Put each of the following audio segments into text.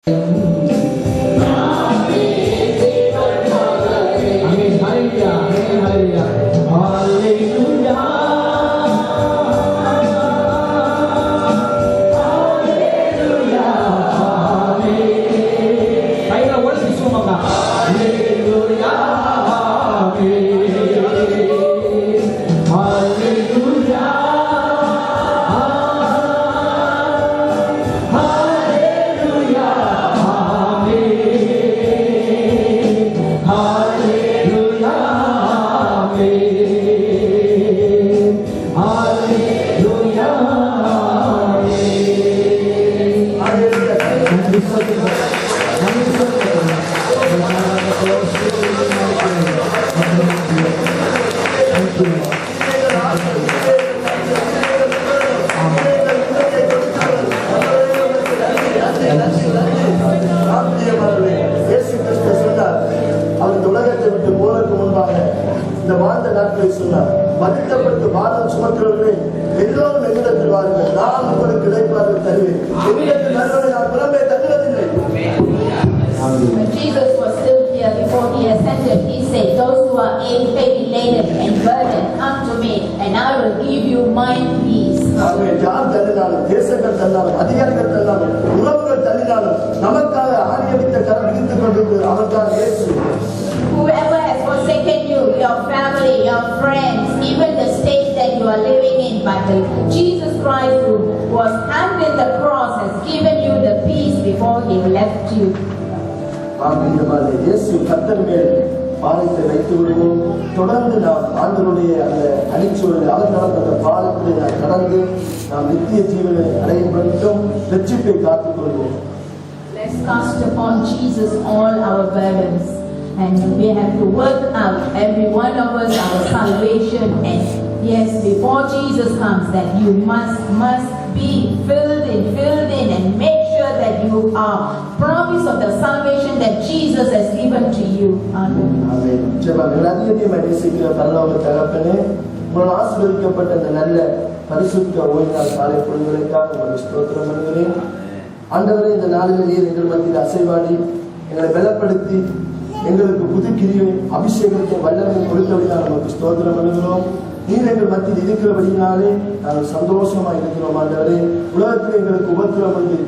Jesus was still here before he ascended. He said, "Those who are heavy laden and burdened, come to me, and I will give you my peace." Whoever has forsaken you, your family, your friends, even the state that you are living in, but Jesus Christ, who was hanged in the cross, has given you the peace before he left you. பாலத்தை வைத்து விடுவோம். தொடர்ந்து நாம் ஆண்டவருடைய அந்த அடிச்சுவடு அவர் நடந்த அந்த பாலத்தை நாம் கடந்து நாம் நித்திய ஜீவனை அடையும் மட்டும் ரட்சிப்பை காத்துக் கொள்வோம். Let's cast upon Jesus all our burdens, and we have to work out every one of us our salvation. And yes, before Jesus comes, that you must be filled in and make sure that you are promise of the salvation that Jesus has given to you. Amen. Amen. ஜெபம். அதிகமாக நேசிக்கிற பரலோக தகப்பனே, உங்கள் ஆசீர்வதிக்கப்பட்ட அந்த நல்ல பரிசுத்த ஓய்நாள் காலை பொழுதுகளுக்காக உங்களுக்கு ஸ்தோத்திரம் பண்ணுகிறேன். ஆண்டவரே, இந்த நாளில் நீர் எங்கள் மத்தியில் அசைவாடி எங்களை பலப்படுத்தி எங்களுக்கு புது கிரியை அபிஷேகத்தை வல்லமை கொடுத்தபடினால் நமக்கு ஸ்தோத்திரம் பண்ணுகிறோம். நீர் எங்கள் மத்தியில் இருக்கிறபடினாலே நாங்கள் சந்தோஷமா இருக்கிறோம். ஆண்டவரே, உலகத்தில் எங்களுக்கு உபத்திரம் வந்து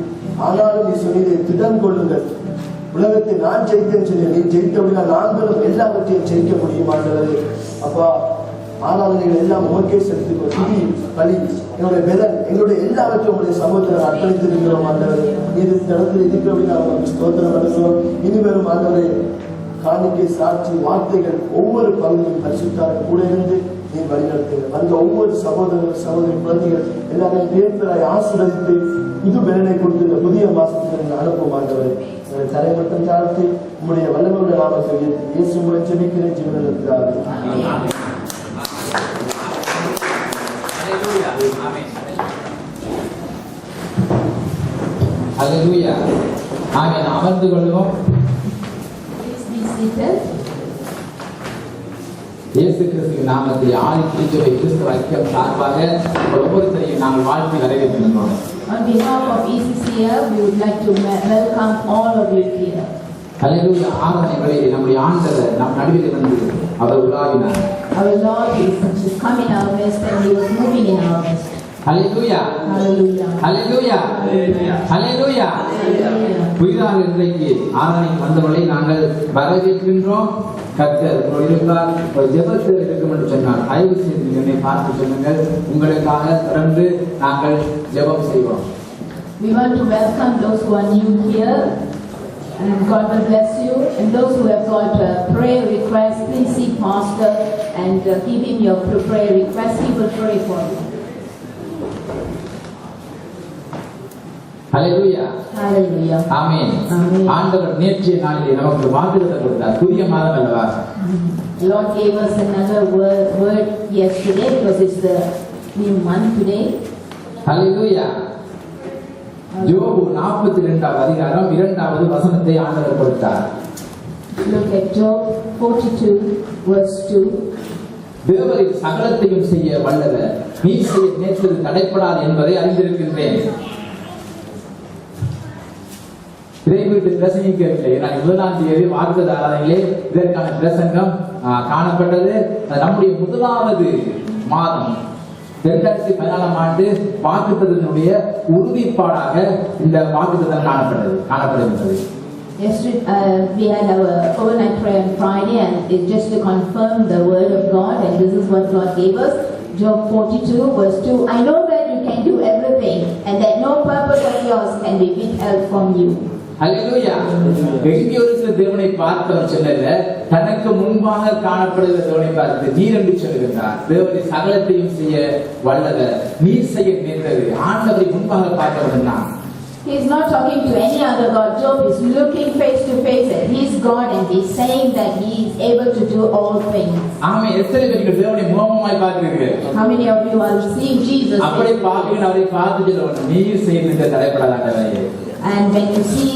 ஆனாலும் நீ சொன்னீரே, திடம் கொள்ளுங்கள், உலகத்தை நான் ஜெயித்தேன்னு சொல்லி நீ ஜெயித்தபடினா நாங்களும் எல்லாவற்றையும் ஜெயிக்க முடியும். ஆண்டவரே அப்பா, ஆனால் நீங்கள் எல்லாம் உமக்கே செலுத்திக்கோ. துதி பலி என்னுடைய பெலன் எங்களுடைய எல்லாவற்றையும் உங்களுடைய சமூகத்தில் அர்ப்பணித்திருக்கிறோம். ஆண்டவரே, நீர் இந்த இடத்துல இருக்கிறபடினா நமக்கு ஸ்தோத்திரம் பண்ணுகிறோம். இனிவரும் ஆண்டவரே, காணிக்கை சாட்சி வார்த்தைகள் ஒவ்வொரு பகுதியும் பரிசுத்தாக கூட இருந்து நீ வழிநடத்துங்க. அந்த ஒவ்வொரு சகோதரி குழந்தைகள் எல்லாமே பேர்பெறாய் ஆசீர்வதித்து புது பலனை கொடுத்து இந்த புதிய மாசத்துக்கு அனுப்பும். ஆண்டவரே, தரை மட்டும் தாழ்த்தி உங்களுடைய வல்லமையுள்ள நாமத்தை இயேசு மூலம் ஜெபிக்கிறேன். ஜீவனத்திற்காக ஹல்லேலூயா. ஆமென். அமர்ந்து கொள்வோம். இயேசு கிறிஸ்துவின் நாமத்தில் ஆதி திருச்சபை கிறிஸ்துவ ஐக்கியம் சார்பாக ஒவ்வொருத்தரையும் நாங்கள் வாழ்த்து வரவேற்கின்றோம். On behalf of ECCF, we would like to welcome all of you here. ஹல்லேலூயா. ஆராதனைகளை நம்முடைய ஆண்டவர் நம் நடுவில் வந்து அவர் உலாவினார். Our Lord is come in our midst and he was moving in our midst. Hallelujah. Hallelujah. ஹல்லேலூயா. ஹல்லேலூயா. புதிதாக இன்றைக்கு ஆராதனைக்கு வந்தவர்களை நாங்கள் வரவேற்கின்றோம். கர்த்தர் இருந்தால் ஒரு ஜெபத்தில் இருக்கும் என்று சொன்னார். தயவு செய்து என்னை பார்த்து சொல்லுங்கள். உங்களுக்காக தொடர்ந்து நாங்கள் ஜெபம் செய்வோம். We want to welcome those who are new here, and God will bless you. And those who have got a prayer request, please seek Pastor and give him your prayer request. He will pray for you. Hallelujah. Hallelujah. ஆமென். ஆண்டவர் நேற்றைய நாளிலே நமக்கு வாக்குத்தத்தம் கொடுத்தார். புதிய மாதம் அல்லவா? Lord gave us another word yesterday because it's the new month today. ஹல்லேலூயா. யோபு 42 அதிகாரம் 2வது வசனத்தை ஆண்டவர் கொடுத்தார். Look at Job 42 verse 2. தேவரீர் சகலத்தையும் செய்ய வல்லவர், நீர் செய்ய நினைத்தது தடைப்படாது என்பதை அறிந்திருக்கின்றேன். இதை வீட்டு பிரசங்கிக்கவில்லை. நான் 1ஆம் தேதி வாக்குத்த ஆராதனையிலே இதற்கான பிரசங்கம் காணப்பட்டது. நம்முடைய 1வது மாதம் 2014ஆம் ஆண்டு வாக்குத்தத்தத்தினுடைய உறுதிப்பாடாக இந்த வாக்குத்தத்தம் காணப்படுகின்றது. Yesterday, we had our overnight prayer on Friday, and it's just to confirm the word of God, and this is what God gave us. Job 42 verse 2, I know that you can do everything, and that no purpose of yours can be withheld from you. ஹல்லேலூயா. எகிப்தியருக்கு தேவனை பார்த்தவர் சொல்லல, தனக்கு முன்பாக காணப்படுகிற தேவனை பார்த்து நீர் என்று சொல்லுகிறார். தேவனை சகலத்தையும் செய்ய வல்லவர், நீர் செய்ய நேர்ந்தது. ஆண்டவரை முன்பாக பார்த்தவர் நான். He is not talking to any other God. Job is looking face to face at his God, and he's saying that he is able to do all things. ஆமென். எத்தனை பேருக்கு தேவனை முகமாய் பார்க்கிறீர்கள்? How many of you are seeing Jesus? அப்படி பார்க்கிறீங்க, அவரை பார்த்து சொல்லுங்க, நீர் செய்ய தடைப்படாதவரே. And when you see,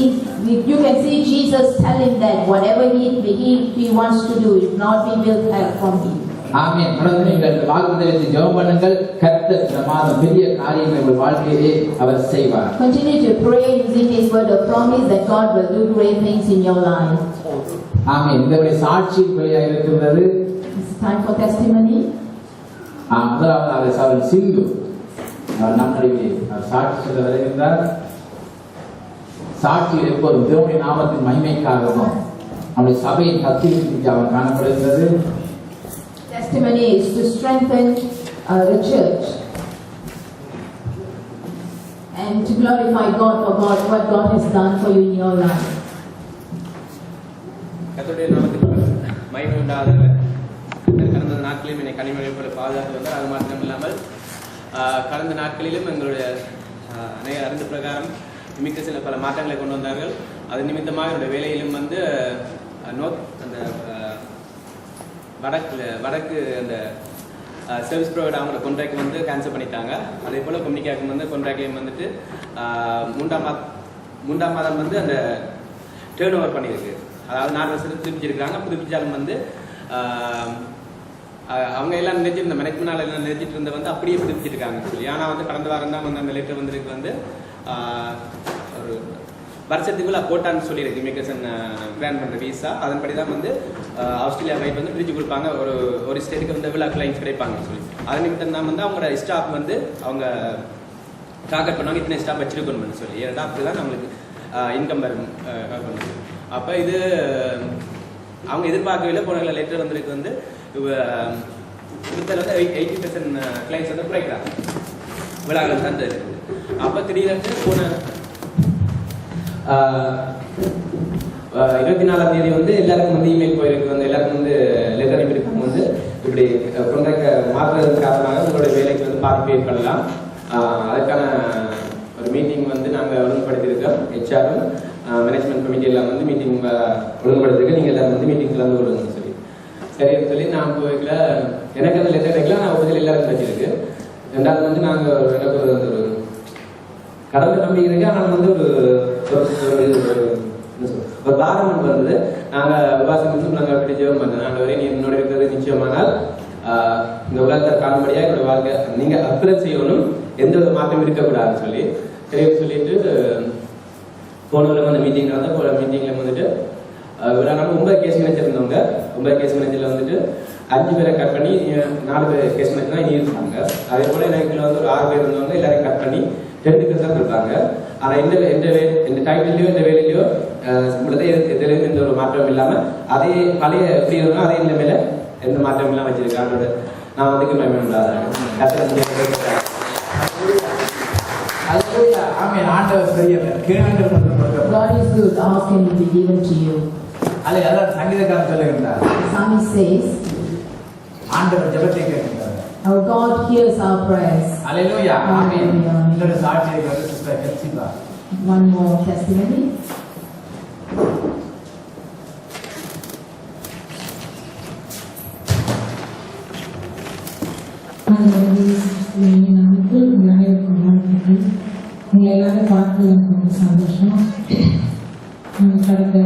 you can see Jesus tell him that whatever he wants to do, it not be withheld from him. ஆமென். தொடர்ந்து நீங்கள் வாக்குத்தத்தத்தை ஜெபம் பண்ணுங்கள். கர்த்தர் இந்த மாதம் பெரிய காரியங்களை உங்கள் வாழ்க்கையிலே அவர் செய்வார். Continue to pray using his word of promise that God will do great things in your life. ஆமென். இந்த சாட்சி வெளியாக இருக்கிறது. It's time for testimony. முதலாவது சகோதரி சிந்து அவர் நம் நடுவே சாட்சி சொல்ல வருகின்றார். சாட்சியில் எப்போதும் தேவனுடைய நாமத்தின் மகிமைக்காகவும் நம்முடைய சபையின் கத்திரிக்கு அவர் காணப்படுகிறது. Testimony is to strengthen the church and to glorify God for what God has done for you in your life. கர்த்தருடைய நாமத்துக்கு மகிமை உண்டாவதாக. கடந்த நாட்களிலும் என்னை கனிமொழி போல பாதுகாத்து வந்தார். அது மாத்திரம் இல்லாமல் கடந்த நாட்களிலும் எங்களுடைய அநேக அறிந்த பிரகாரம் மிக்க சில பல மாற்றங்களை கொண்டு வந்தார்கள். அது நிமித்தமாக என்னுடைய வேலையிலும் வந்து அந்த வடக்கு அந்த சர்வீஸ் ப்ரொவைடர் அவங்களோட கான்ட்ராக்ட் வந்து கேன்சல் பண்ணிட்டாங்க. அதே போல் கம்யூனிகேஷன் வந்து கான்ட்ராக்ட்லேயும் வந்துட்டு 3ஆம் மாதம் வந்து அந்த டேர்ன் ஓவர் பண்ணியிருக்கு. அதாவது 4 வருஷத்துக்கு புதுப்பிச்சிருக்கிறாங்க. புதுப்பிச்சாலும் வந்து அவங்க எல்லாம் நினைச்சிருந்த மேனேஜ்மெண்ட் எல்லாம் நினைச்சிட்டு இருந்த வந்து அப்படியே புதுப்பிச்சிருக்காங்க சொல்லி. ஆனால் வந்து கடந்த வாரம் தான் வந்து அந்த லெட்டர் வந்துருக்கு வந்து ஒரு வருஷத்துக்குள்ள போட்டான்னு சொல்லியிருக்கு இமிகிரேஷன் கிராண்ட் பண்ணுற வீசா. அதன்படி தான் வந்து ஆஸ்திரேலியா வைட் வந்து பிரித்து கொடுப்பாங்க. ஒரு ஸ்டேட்டுக்கு வந்து எவ்வளோ கிளைண்ட்ஸ் கிடைப்பாங்கன்னு சொல்லி. அது நிமித்தம் தான் வந்து அவங்களோட ஸ்டாஃப் வந்து அவங்க டார்கெட் பண்ணுவாங்க, இத்தனை ஸ்டாஃப் வச்சிருக்கணும்னு சொல்லி. ஏன்னா அப்படி தான் நம்மளுக்கு இன்கம் வரும் பண்ணுது. அப்போ இது அவங்க எதிர்பார்க்கவில்லை. போன லெட்டர் வந்திருக்கு வந்து இதில் வந்து 80% கிளைண்ட்ஸ் வந்து குறைக்கிறாங்க விழாக்கள் தான் இருக்குது. அப்போ திடீர்னு போன 24ஆம் தேதி வந்து எல்லாருக்கும் வந்து இமெயில் போயிருக்கு. வந்து எல்லாருக்கும் வந்து லெட்டர் அனுப்பியிருக்கும் வந்து இப்படி கான்ட்ராக்ட் மாற்றுறதுக்கு காரணமாக உங்களுடைய வேலைக்கு வந்து பார்ட்டிசிபேட் பண்ணலாம். அதுக்கான ஒரு மீட்டிங் வந்து நாங்கள் ஒழுங்குபடுத்தியிருக்கோம். ஹெச்ஆரும் மேனேஜ்மெண்ட் கமிட்டி எல்லாம் வந்து மீட்டிங் ஒழுங்குபடுத்திருக்கோம். நீங்கள் எல்லாம் வந்து மீட்டிங் கலந்து கொள்ளுங்கன்னு சொல்லி சரின்னு சொல்லி நான் போய்க்கல. எனக்கு அந்த லெட்டர் கிடைக்கல. நான் ஒரு எல்லாருக்கும் வச்சிருக்கு. 2வது வந்து நாங்கள் எனக்கு ஒரு கடந்த நம்பிக்கை இருக்கு. ஆனால் வந்து ஒரு பாரம் வந்தது. நாங்கள் உபாசம் நாங்கள் அப்படி ஜெபம் பண்ணோம். நாங்கள் வரை நீ என்னோட இருக்கிறது நிச்சயமானால் இந்த உலகத்தை காணும்படியா என்னோட வாழ்க்கை நீங்கள் அப்ளை செய்யணும், எந்த ஒரு மாற்றம் இருக்கக்கூடாதுன்னு சொல்லி சொல்லிட்டு போனவங்க அந்த மீட்டிங் வந்து போன மீட்டிங்கில் வந்துட்டு நம்ம 9 கேஸ் மேனேஜர் இருந்தவங்க. 9 கேஸ் மேனேஜரில் வந்துட்டு 5 பேரை கட் பண்ணி 4 பேர் கேஸ் மேனேஜர் தான் இனி இருப்பாங்க. அதே போல் எனக்கு வந்து ஒரு 6 பேர் இருந்தவங்க எல்லாரையும் கட் பண்ணி 2 பேர் தான் இருக்காங்க. ஆனால் இந்த டைட்டிலையோ இந்த வேலையிலையோ எதுலையும் எந்த ஒரு மாற்றம் இல்லாமல் அதே பழைய எப்படி இருந்தாலும் அதே நிலைமையில எந்த மாற்றம் இல்லாமல் வச்சிருக்காங்க. நான் வந்து மகிமை உண்டாகிறேன். God is good, ask and it will be given to you. சங்கீதக்காரன் சொல்லுகின்றார், Psalmist says, ஆண்டவர் ஜெபத்தை கேட்கின்றார். our God hears our prayers. Hallelujah. Amen. இன்னொரு சாட்சியை கேட்டு sister Hephzibah. One more testimony. உங்களை எல்லாரும் பார்த்து எனக்கு ரொம்ப சந்தோஷம். கடந்த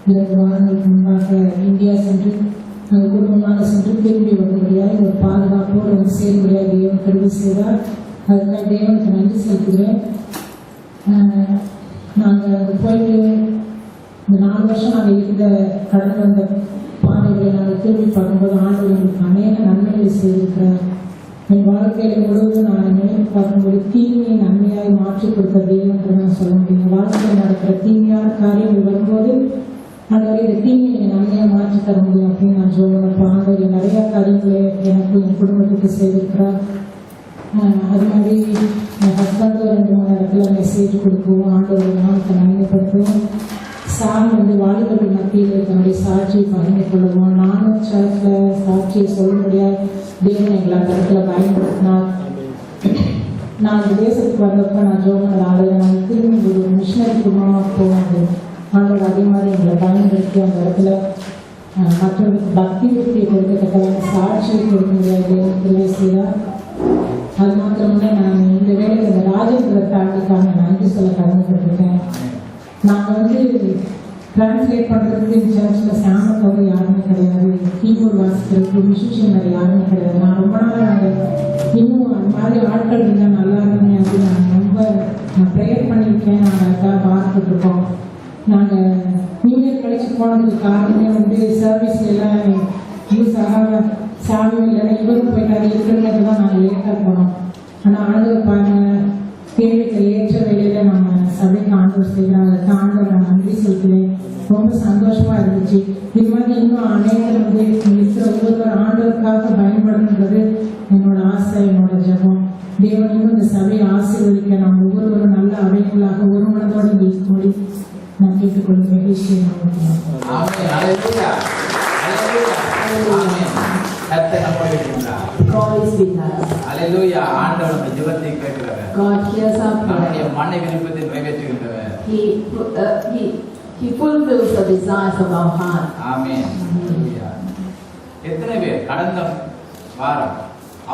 2 வாரங்களுக்கு முன்பாக இந்தியா சென்று நாங்கள் குடும்பமாக சென்று திரும்பி வரும்படியாக ஒரு பாதுகாப்போடு வந்து சேரும்படியாக தேவன் கருவி செய்தார். அதுக்காக தேவனுக்கு நன்றி செலுத்துகிறேன். நாங்கள் அங்கே போயிட்டு இந்த 4 வருஷம் நாங்கள் இருந்த கடந்து வந்த பாதைகளை நாங்கள் திரும்பி பார்க்கும்போது ஆண்டவர் எங்களுக்கு அநேக நன்மைகளை செய்திருக்கிறார். என் வாழ்க்கையில முழுவதும் நான் நினைத்து பார்க்கும்போது தீமையை நன்மையாய் மாற்றி கொடுத்த தெய்வம் என்று நான் சொல்ல முடியும். வாழ்க்கையில் நடக்கிற தீமையான காரியங்கள் வரும்போது ஆண்டவர் இந்த தீமையை நீங்கள் நன்மையாக மாற்றி தர முடியும் அப்படின்னு நான் சொல்லுவேன். ஆண்டவர் நிறைய காரியங்களை எனக்கு என் குடும்பத்துக்கு செய்திருக்கிறார். அது மாதிரி என் ஹஸ்பண்ட் 2-3 இடத்துல மெசேஜ் கொடுக்கவும் ஆண்டவர் நாமத்தை நன்மைப்படுத்தவும் சாமி வாலிபர்கள் மத்தியில் தன்னுடைய சாட்சியை பகிர்ந்து கொள்ளுவோம். நானும் சர்ச்சில் சாட்சியை சொல்ல முடியாது. தேவன் எங்களை அந்த இடத்துல பயன்படுத்தினார். நான் இந்த தேசத்துக்கு வந்தப்ப நான் ஜோமனால நான் திரும்பி ஒரு மிஷினரி குடும்பமாக போவாங்க. ஆண்டவர் அதே மாதிரி எங்களை பயன்படுத்தி அந்த இடத்துல மற்றவர்களுக்கு பக்தி விருத்தியை கொடுக்கத்தக்க சாட்சியை கொடுக்க முடியாது செய்தார். அது மாத்திரமே நான் இந்த வேலையில் இந்த ராஜேந்திர ஃபேமிலிக்காக நன்றி சொல்ல கடமைப்பட்டிருக்கேன். நாங்கள் டிரான்ஸ்லேட் பண்ணுறதுக்கு இந்த சர்ச்சில் சாமத்தோடு யாருமே கிடையாது. கீபோர்டு வாசிக்கிறதுக்கு மியூசிஷியன் யாருமே கிடையாது. நான் ரொம்ப நாள் நாங்கள் இன்னும் அந்த மாதிரி ஆட்கள் இருந்தால் நல்லா இருக்குமே அப்படின்னு நான் ப்ரேயர் பண்ணியிருக்கேன். நாங்கள் அதுக்காக பார்த்துட்ருக்கோம். நாங்கள் நியூ இயர் கழிச்சு போனதுக்கு காரணமே சர்வீஸ் எல்லாம் யூஸ் ஆகாத சாமி இல்லைன்னா இவரும் போயிட்டாரு இருக்கிறது தான் நாங்கள் லேட்டாக போனோம். ஆனால் ஆண்டவர் பாருங்க தேவைக்கு ஏற்ற வேலையில் நம்ம சபைக்கு ஆண்டவர் செய்கிறாங்க. அதுக்கு ஆண்டவர் நான் நன்றி சொல்கிறேன். ரொம்ப சந்தோஷமாக இருந்துச்சு. இது மாதிரி இன்னும் அநேகர் இருக்கிற ஒவ்வொருவர் ஆண்டவருக்காக பயன்படணுன்றது என்னோட ஆசை, என்னோட ஜபம். தேவன் இன்னும் இந்த சபையை ஆசீர்வதிக்க நாம் ஒவ்வொருவரும் நல்ல அவைகளாக ஒரு மனதோடு கூடி நான் கேட்டுக்கொள்கிறேன். விஷயம் God is with us. Hallelujah. ஆண்டவர் நம்ம ஜெபத்தை கேட்கிறவர். God hears our நம்முடைய prayer. மன விருப்பத்தை நிறைவேற்றுகிறவர். He fulfills the desires of our heart. ஆமென். ஹalleluya. எத்தனை பேர் கடந்த வாரம்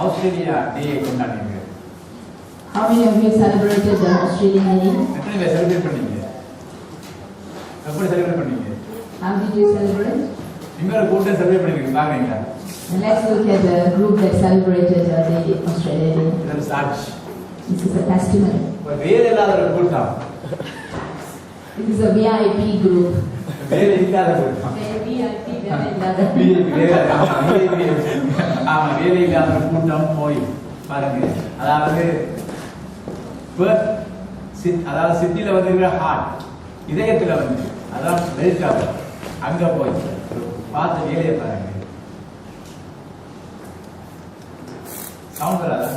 ஆஸ்திரேலியா டே கொண்டாடினீங்க? How many of you celebrated the Australian Day? எத்தனை பேர் செலிப்ரேட் பண்ணீங்க? எப்படி செலிப்ரேட் பண்ணீங்க? How did you celebrate? இன்னொரு கூட்டம் செலிப்ரேட் பண்ணீங்க பாருங்க. And let's look at the group that celebrated the Australia Day. இது சாட்சி. This is a testimony. வேற இல்லாத ஒரு கூட்டம். This is a VIP group. வேற இல்லாத கூட்டம். VIP வேற இல்லாத. வேற இல்லாத ஒரு கூட்டம் போய் பாருங்க. அதாவது சிட்டில இருக்கிற ஹார்ட் இதயத்துல அதான் வெல்கம் அங்க போய் பார்த்து வேலையை பாருங்க. சவுண்ட் வராதா?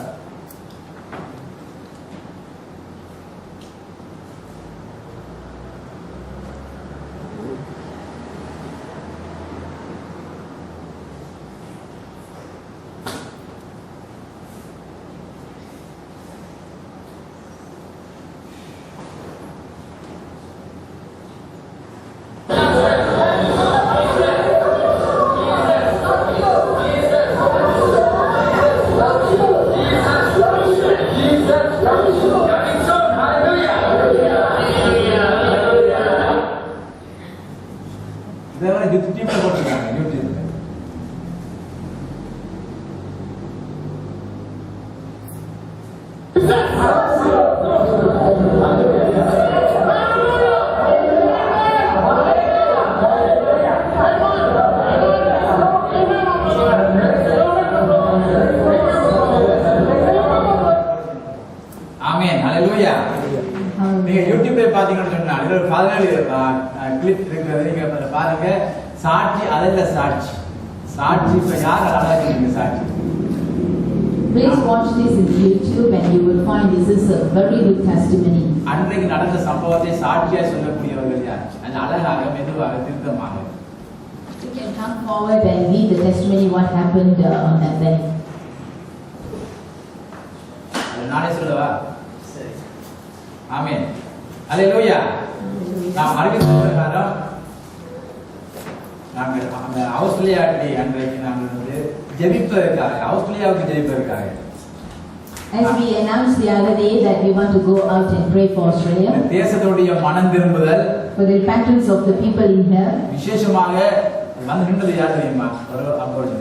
நீங்க யூடியூப்ல பாத்தீங்கன்னு சொன்னா இதுல ஒரு 14 கிளிப் இருக்குது. நீங்க பாருங்க. சாட்சி அதல்ல சாட்சி. சாட்சி இப்ப யார் அழகாக சாட்சி. Please watch this in YouTube and you will find this is a very good testimony. அன்றைக்கு நடந்த சம்பவத்தை சாட்சியா சொல்லக்கூடியவர்கள் யார்? அந்த அழகாக மெதுவாக திருத்தமாக. You can come forward and read the testimony what happened on that day. நானே சொல்லவா? ஆமென். ஹalleluya. நாம் அறிவித்த பிரகாரம் நாங்கள் ஆஸ்திரேலியா அன்றைக்கு நாங்கள் ஜெபிப்பதற்காக ஆஸ்திரேலியாவுக்கு ஜெபிப்பதற்காக As we announced the other day that we want to go out and pray for Australia. தேசத்துடைய மனம் திரும்புதல் For the repentance of the people in here. விசேஷமாக வந்து நின்றது யார் தெரியுமா? ஒரு அப்போது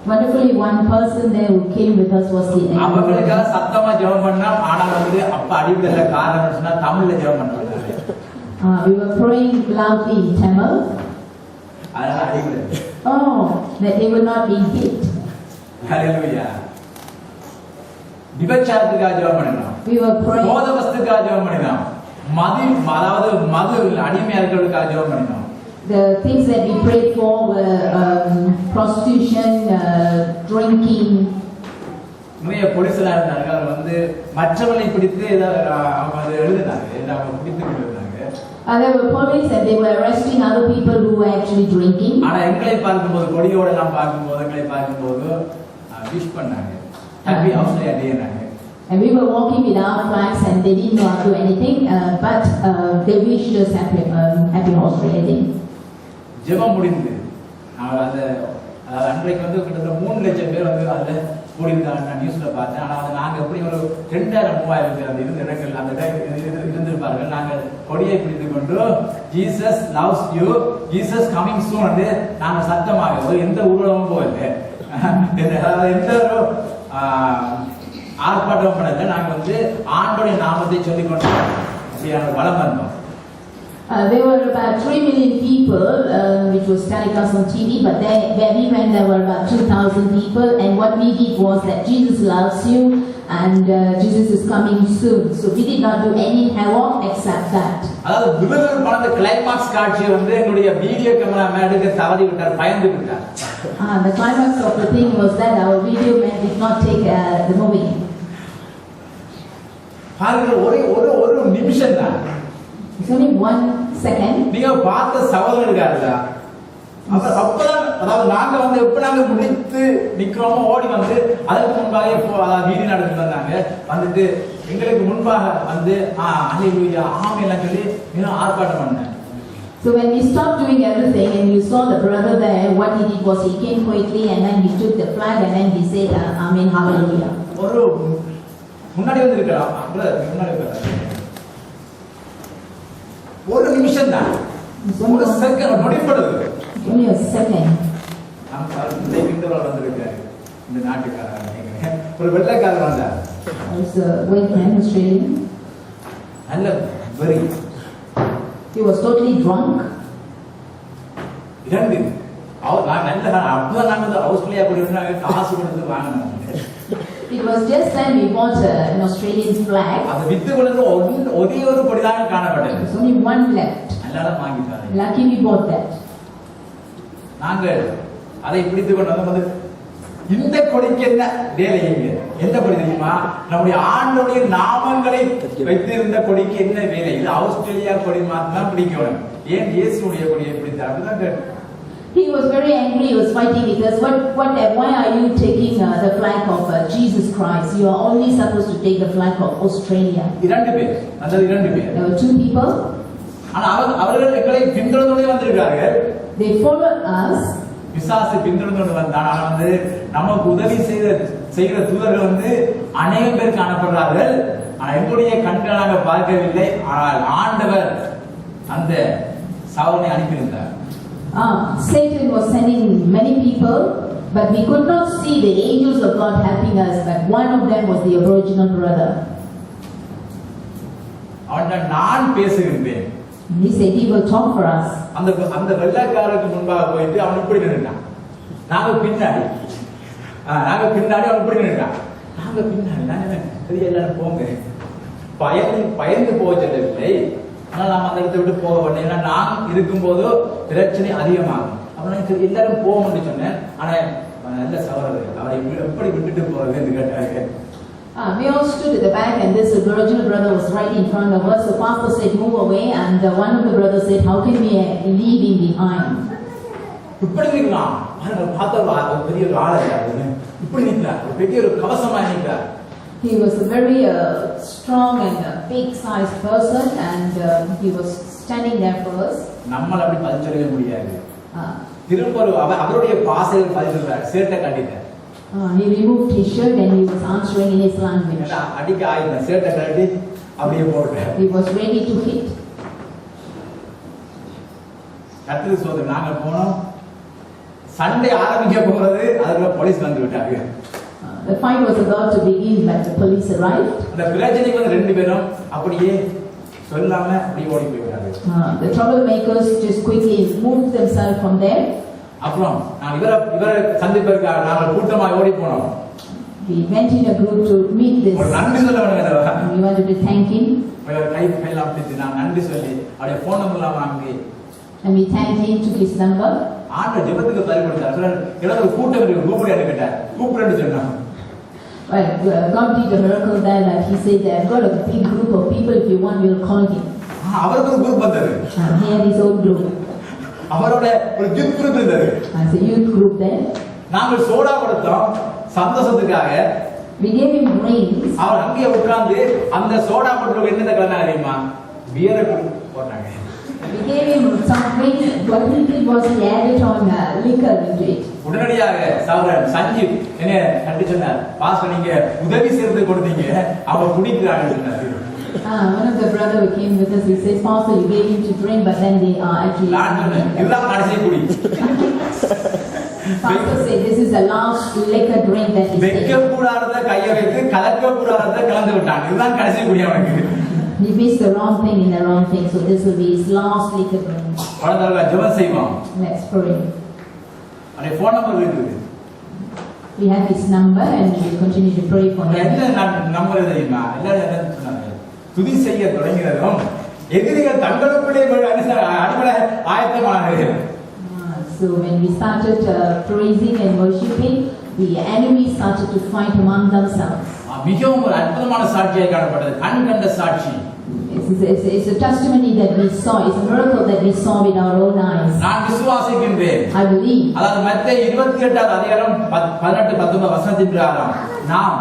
Wonderfully, one person there who came with us was the அவங்களுக்காக சத்தமா ஜெபம் பண்ணா, ஆனா வந்து அப்ப அடிவிடல காரணம் சொன்னா தமிழ்ல ஜெபம் பண்றாங்க. We were praying loudly in Tamil. அதனால அடிவிடல. Oh, that they would not be hit. ஹalleluya. விபச்சாரத்துக்காக ஜெபம் பண்ணோம். We were praying. போதவஸ்துக்காக ஜெபம் பண்ணோம். மது அடிமையா இருக்கிறதுக்காக ஜெபம் பண்ணோம். The things that we prayed for were prostitution, drinking. நிறைய போலீஸ்ல இருந்தாங்க. அது வந்து மற்றவர்களை பிடித்து அவங்க அதை எழுதினாங்க. அவங்க பிடித்து எழுதினாங்க. There were police and they were arresting other people who were actually drinking. ஆனா எங்களை பார்க்கும்போது கொடியோட எல்லாம் பார்க்கும்போது எங்களை பார்க்கும்போது விஷ் பண்ணாங்க. ஹாப்பி ஆஸ்திரேலியா டேனாங்க. And we were walking with our flags and they didn't want to do anything, but they wished us happy Australia Day. ஜெபம் முடிந்து அந்த அன்றைக்கு வந்து கிட்டத்தட்ட 3 லட்சம் பேர் வந்து அதில் கூடியிருந்தாங்க. நான் நியூஸ்ல பார்த்தேன். ஆனால் அது நாங்கள் எப்படி ஒரு 2000-3000 பேர் அந்த இருந்த இடங்கள் அந்த இருந்திருப்பார்கள். நாங்கள் கொடியை பிடித்து கொண்டு Jesus loves you, Jesus coming soon வந்து நாங்கள் சத்தமாக எந்த ஊர்வலமும் போகல, எந்த ஒரு ஆர்ப்பாட்டம் பண்ணல. நாங்கள் வந்து ஆண்டோடைய நாமத்தை சொல்லிக் கொண்டு அப்படியான வளம் வந்தோம். There were about 3 million people, which was telecast on TV, but where we went, there were about 2,000 people, and what we did was that Jesus loves you, and Jesus is coming soon. So we did not do any havoc except that. அதாவது விபத்து படத்தை climax காட்சியை வந்து என்னுடைய video cameraman எடுக்க தவறி விட்டார், பயந்து விட்டார். The climax of the thing was that our video man did not take the movie. பாருங்க, ஒரு நிமிஷம் தான். It's only 1 second. நீங்க பார்த்த சகோதரர் இருக்காருல்ல, அப்பதான் அதாவது நாங்க வந்து எப்ப நாங்க முடித்து நிக்கிறோமோ ஓடி வந்து அதற்கு முன்பாக வீடு நடந்து வந்தாங்க. வந்துட்டு எங்களுக்கு முன்பாக வந்து அல்லேலூயா ஆமென் எல்லாம் சொல்லி இன்னும் ஆர்ப்பாட்டம் பண்ணாங்க. So when we stopped doing everything and you saw the brother there, what he did was he came quickly and then he took the flag and then he said amen, hallelujah. ஒரு முன்னாடி வந்து இருக்கலாம், முன்னாடி இருக்கலாம். ஒரு நிமிஷம் தான், ஒரு செகண்ட் முடிப்படுது. Only a second. வந்திருக்காரு இந்த நாட்டுக்காரர், ஒரு வெள்ளைக்காரர் வந்தார். There's a white man, Australian. நல்ல வெறி. He was totally drunk. இரண்டு நான் நல்ல அப்பதான் நாங்க வந்து ஆஸ்திரேலியா போயிருந்தாங்க, காசு கொடுத்து வாங்கினோம். It was just then we bought an Australian flag. அது வித்து கொண்டு ஒரே ஒரு கொடிதான் காணப்பட்டது. There's only one left. எல்லாரும் வாங்கிட்டாங்க. Lucky we bought that. நாங்கள் அதை பிடித்து கொண்டு வந்து இந்த கொடிக்கு என்ன வேலை, எந்த கொடி தெரியுமா? நம்முடைய ஆண்டோடைய நாமங்களை வைத்திருந்த கொடிக்கு என்ன வேலை? இது ஆஸ்திரேலியா கொடி மாத்திரம் பிடிக்கணும். ஏன் இயேசுடைய கொடியை பிடித்தார்? அப்படிதான். He was very angry. He was fighting because why are you taking the flag of Jesus Christ? You are only supposed to take the flag of Australia. இரண்டு பேர், அந்த இரண்டு பேர். There were 2 people. ஆனா அவர்கள் எங்களை பின்தொடர்ந்து வந்திருக்கார்கள். They followed us. பிசாசு பின்தொடர்ந்து வந்தான். ஆனா வந்து நமக்கு உதவி செய்கிற தூதர்கள் வந்து அநேக பேர் காணப்படுறார்கள். ஆனா எங்களுடைய கண்களாக பார்க்கவில்லை. ஆனால் ஆண்டவர் அந்த சாவனை அனுப்பியிருந்தார். Satan was sending many people, but we could not see the angels of God helping us. But one of them was the Aboriginal brother. அவன் நான் பேசுகின்றேன். He said he will talk for us. அந்த வெள்ளைக்காரருக்கு முன்பாக போயிட்டு அவன் இப்படி நின்றான். நாங்க பின்னாடி அவன் இப்படி நின்றான். நாங்க பின்னாடி பெரிய எல்லாரும் போங்க, பயந்து போச்சதில்லை. ஆனால் நாம் அந்த இடத்தை விட்டு போக வேண்டாம். ஏன்னா நான் இருக்கும்போது பிரச்சனை அதிகமாகும். அப்ப எல்லாரும் போகணும்னு சொன்னேன். ஆனா நல்ல சகோதரர் அவரை எப்படி விட்டுட்டு போறது என்று கேட்டாங்க. We all stood at the back and this Aboriginal brother was right in front of us. The pastor said move away and one of the brothers said how can we leave him behind? இப்படி நிற்கலாம். பார்த்தா பெரிய ஒரு ஆள் இப்படி நிற்கிறார், பெரிய ஒரு கவசமா நிற்கிறார். He was a very strong and big sized person and he was standing there for us. நம்மள அப்படி பதில் சொல்லவே முடியாது. திரும்ப அவருடைய பாசையில் பதில் சொல்றார், சேட்டை கட்டிட்டார். He removed his shirt and he was answering in his language. அடிக்க ஆயுதம் சேட்டை கட்டி அப்படியே போட்டார். He was ready to hit. கர்த்தர் சோதனை நாங்க போனோம். சண்டை ஆரம்பிக்க போறது அதுக்குள்ள போலீஸ் வந்து விட்டாங்க. The fight was about to begin, but the police arrived. அந்த பிரச்சனைக்கு வந்து ரெண்டு பேரும் அப்படியே சொல்லாம அப்படியே ஓடி போயிட்டாங்க. The troublemakers just quickly moved themselves from there. அப்புறம் நான் இவரை சந்திப்பதற்காக நாங்கள் கூட்டமாக ஓடி போனோம். We went in a group to meet this. ஒரு நன்றி சொல்ல வேணும். We wanted to thank him. கையெல்லாம் பிடித்து நான் நன்றி சொல்லி அவருடைய போன் நம்பர் எல்லாம் வாங்கி And we thanked him, took his number. ஆண்டு ஜெபத்துக்கு பயன்படுத்தார். ஏதாவது ஒரு கூட்டம் இருக்கு கூப்பிடு கேட்டார். கூப்பிடுன்னு சொன்னாங்க. Well, God did a miracle there that he said that I've got a big group of people, if you want we'll call him. அவருக்கு ஒரு குரூப் வந்தது. He had his own group. அவரோட ஒரு யூத் குரூப் இருந்தது. As a youth group there. நாங்கள் soda கொடுத்தோம் சந்தோஷத்துக்காக. We gave him drinks. அவர் அங்கேயே உட்கார்ந்து அந்த சோடா போட்டு என்ன கலனா தெரியுமா? பியரை போட்டாங்க. We gave him some drinks. What he did was he added on liquor into it. உடனடியாக சௌரன் சஞ்சீவ் என்ன கட்டி சொன்னார், பாஸ்டர் நீங்க உதவி சேர்த்து கொடுத்தீங்க அவ குடிக்கிறாங்க சொன்னார். One of the brother who came with us, he says, Pastor, you gave him to drink, but then they are actually. இதுதான் கடைசி குடி. Pastor said, this is the last liquor drink that he வெக்க said. கூடாதத கைய வைத்து கலக்க கூடாதத கலந்து விட்டான். இதுதான் கடைசி குடி அவனுக்கு. He missed the wrong thing in the wrong thing, so this will be his last liquor drink. பரவாயில்லை ஜெபம் செய்வோம். Let's pray. அவருடைய போன் நம்பர் இருக்குது. We have his number and we continue to pray for him. என்ன number தெரியுமா? எல்லாரும் என்ன சொன்னாங்க? துதி செய்ய தொடங்கினதும் எதிரிகள் தங்களுக்குள்ளே அடிப்படை ஆயத்தமானார்கள். So when we started praising and worshiping, the enemy started to fight among themselves. மிகவும் ஒரு அற்புதமான சாட்சியாக காணப்பட்டது. கண் கண்ட சாட்சி. It's a testimony that we saw. It's a miracle that we saw with our own eyes. நான் விசுவாசிக்கின்றேன். I believe. அதாவது மத்தேயு 28 அதிகாரம் 18 19 வசனத்தின் பிரகாரம் நாம்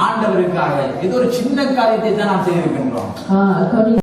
ஆண்டவருக்காக ஏதோ ஒரு சின்ன காரியத்தை தான் நாம் செய்திருக்கின்றோம். According